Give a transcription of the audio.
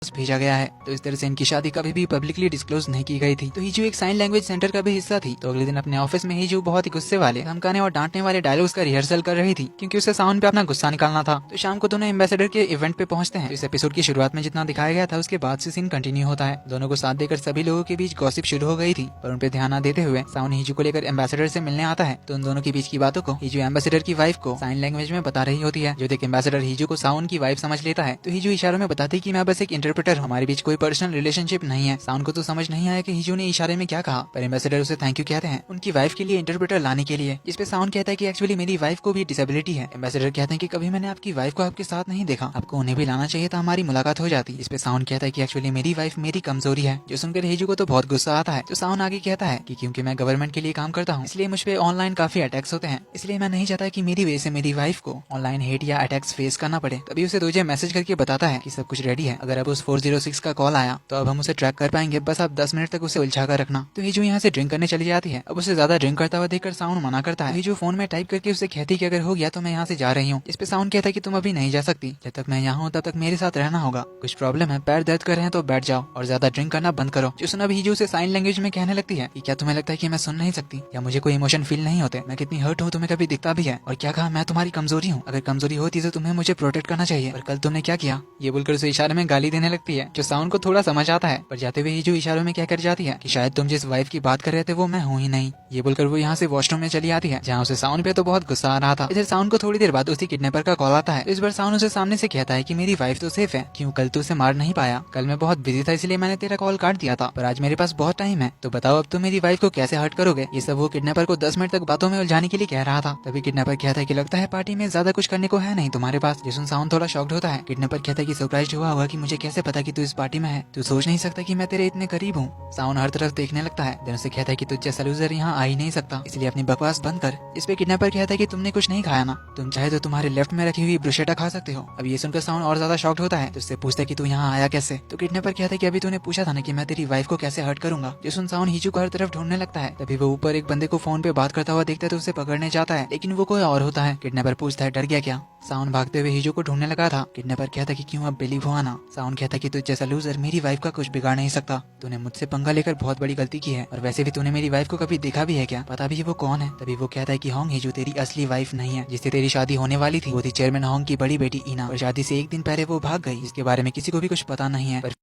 भेजा गया है। तो इस तरह से इनकी शादी कभी भी पब्लिकली डिस्क्लोज नहीं की गई थी। तो हीजू एक साइन लैंग्वेज सेंटर का भी हिस्सा थी। तो अगले दिन अपने ऑफिस में हीजू बहुत ही गुस्से वाले, धमकाने और डांटने वाले डायलॉग्स का रिहर्सल कर रही थी, क्योंकि उसे साउंड पे अपना गुस्सा निकालना था। तो शाम को दोनों एम्बेसडर के इवेंट पे पहुंचते हैं। तो इस एपिसोड की शुरुआत में जितना दिखाया गया था उसके बाद से सीन कंटिन्यू होता है। दोनों को साथ देकर सभी लोगों के बीच गॉसिप शुरू हो गई थी, पर उन पे ध्यान न देते हुए साउंड हीजू को लेकर एम्बेसडर से मिलने आता है। तो उन दोनों के बीच की बातों को हीजू एम्बेसडर की वाइफ को साइन लैंग्वेज में बता रही होती है, जो देख एम्बेसडर हीजू को साउंड की वाइफ समझ लेता है। तो हीजू इशारों में बताती कि मैं बस एक इंटरप्रेटर, हमारे बीच कोई पर्सनल रिलेशनशिप नहीं है। साउंड को तो समझ नहीं आया कि हीजू ने इशारे में क्या कहा, पर एम्बेसडर उसे थैंक यू कहते हैं उनकी वाइफ के लिए इंटरप्रेटर लाने के लिए। इस पे साउंड कहता है कि एक्चुअली मेरी वाइफ को भी डिसेबिलिटी है। एम्बेसडर कहते हैं कि कभी मैंने आपकी वाइफ को आपके साथ नहीं देखा, आपको उन्हें भी लाना चाहिए था, हमारी मुलाकात हो जाती। इस पे साउंड कहता है कि एक्चुअली मेरी वाइफ मेरी कमजोरी है, जो सुनकर हीजू को तो बहुत गुस्सा आता है। तो साउंड आगे कहता है कि क्योंकि मैं गवर्नमेंट के लिए काम करता हूँ, इसलिए मुझ पे ऑनलाइन काफी अटैक्स होते हैं, इसलिए मैं नहीं चाहता कि मेरी वजह से मेरी वाइफ को ऑनलाइन हेट या अटैक्स फेस करना पड़े। तभी उसे दूजे मैसेज करके बताता है कि सब कुछ रेडी है, अगर अब उस 406 का कॉल आया तो अब हम उसे ट्रैक कर पाएंगे, बस आप 10 मिनट तक उसे उलझा कर रखना। तो हीजू यहाँ से ड्रिंक करने चली जाती है। अब उसे ज्यादा ड्रिंक करता हुआ देखकर साउंड मना करता है। हीजू फोन में टाइप करके उसे कहती कि अगर हो गया तो मैं यहाँ से जा रही हूँ। इस पे साउंड कहता है कि तुम अभी नहीं जा सकती, जब तक मैं यहाँ हूँ तब तक मेरे साथ रहना होगा, कुछ प्रॉब्लम है, पैर दर्द कर रहे हैं तो बैठ जाओ और ज्यादा ड्रिंक करना बंद करो। जो सुन अब हीजू से साइन लैंग्वेज में कहने लगती है कि क्या तुम्हें लगता है कि मैं सुन नहीं सकती या मुझे कोई इमोशन फील नहीं होते, मैं कितनी हर्ट हूँ तुम्हें कभी दिखता भी है, और क्या कहा मैं तुम्हारी कमजोरी हूँ, अगर कमजोरी होती तो तुम्हें मुझे प्रोटेक्ट करना चाहिए, और कल तुमने क्या किया, ये बोलकर उसे इशारे में गाली देने लगती है। जो साउंड को थोड़ा समझ आता है, पर जाते हुए हीजू इशारों में क्या कर जाती है कि शायद तुम जिस वाइफ की बात कर रहे थे वो मैं हूँ ही नहीं। ये बोलकर वो यहाँ से वॉशरूम में चली आती है, जहाँ उसे साउंड पे तो बहुत गुस्सा आ रहा था। इधर साउंड को थोड़ी देर बाद उसी किडनैपर का कॉल आता है। इस बार साउंड उसे सामने से कहता है कि मेरी वाइफ तो सेफ है, क्यों कल तू उसे मार नहीं पाया, कल मैं बहुत बिजी था इसलिए मैंने तेरा कॉल काट दिया था, पर आज मेरे पास बहुत टाइम है, तो बताओ अब तुम मेरी वाइफ को कैसे हर्ट करोगे। ये सब वो किडनैपर को 10 मिनट तक बातों में उलझाने के लिए कह रहा था। तभी किडनैपर कहता है कि लगता है पार्टी में ज्यादा कुछ करने को है नहीं तुम्हारे पास। जिसमें साउंड थोड़ा शॉक्ड होता है। किडनैपर कहता है कि सरप्राइज हुआ होगा कि मुझे कैसे पता कि तू इस पार्टी में है, तू सोच नहीं सकता कि मैं तेरे इतने करीब हूँ। साउंड हर तरफ देखने लगता है, दिन से कहता है कि तुझ जैसा लूजर यहाँ आ ही नहीं सकता, इसलिए अपनी बकवास बंद कर। इस पे किडनैपर कहता है कि तुमने कुछ नहीं खाया ना, तुम चाहे तो तुम्हारे लेफ्ट में रखी हुई ब्रुशेटा खा सकते हो। अब ये सुनकर साउंड और ज्यादा शॉक्ड होता है, तो उससे पूछता है कि तू यहाँ आया कैसे। तो किडनैपर कहता है कि अभी तूने पूछा था ना कि मैं तेरी वाइफ को कैसे हर्ट करूंगा। जो सुन साउंड हीजू को हर तरफ ढूंढने लगता है। तभी वो ऊपर एक बंदे को फोन पे बात करता हुआ देखता है, तो उसे पकड़ने जाता है, लेकिन वो कोई और होता है। किडनैपर पूछता है डर गया क्या। साउंड भागते हुए हीजू को ढूंढने लगा था। किडनैपर कहता है कि क्यों अब बिलीव हुआ ना। साउंड कहता है कि तू जैसा लूजर मेरी वाइफ का कुछ बिगाड़ नहीं सकता, तूने मुझसे पंगा लेकर बहुत बड़ी गलती की है, और वैसे भी तूने मेरी वाइफ को कभी देखा भी है क्या, पता भी है वो कौन है। तभी वो कहता है कि होंग हीजू तेरी असली वाइफ नहीं है, जिससे तेरी शादी होने वाली थी वो थी चेयरमैन होंग की बड़ी बेटी इना, और शादी से एक दिन पहले वो भाग गई, इसके बारे में किसी को भी कुछ पता नहीं है। पर